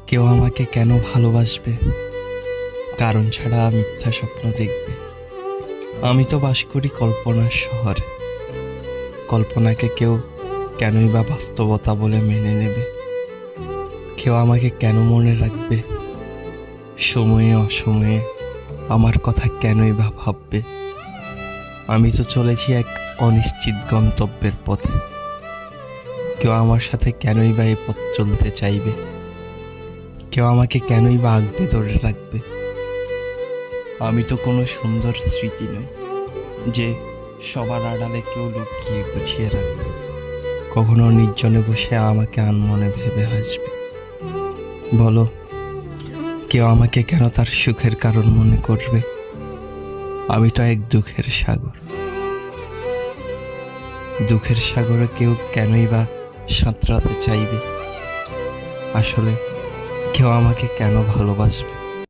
কেউ আমাকে কেন ভালোবাসবে? কারণ ছাড়া মিথ্যা স্বপ্ন দেখবে। আমি তো বাস করি কল্পনার শহরে। কল্পনাকে কেউ কেনই বা বাস্তবতা বলে মেনে নেবে? কেউ আমাকে কেন মনে রাখবে? সময়ে অসময়ে আমার কথা কেনই বা ভাববে? আমি তো চলেছি এক অনিশ্চিত গন্তব্যের পথে। কেউ আমার সাথে কেনই বা এই পথ চলতে চাইবে? কেউ আমাকে কেনই বা আঁকড়ে ধরে রাখবে? আমি তো কোনো সুন্দর স্মৃতি নই যে সবার আড়ালে কেউ লুকিয়ে গুছিয়ে রাখবে। কখনো নির্জনে বসে আমাকে আনমনে ভেবে হাসবে। বলো, কেউ আমাকে কেন তার সুখের কারণ মনে করবে? আমি তো এক দুঃখের সাগর। দুঃখের সাগরে কেউ কেনই বা সাঁতরাতে চাইবে? আসলে কেউ আমাকে কেন ভালোবাসবে?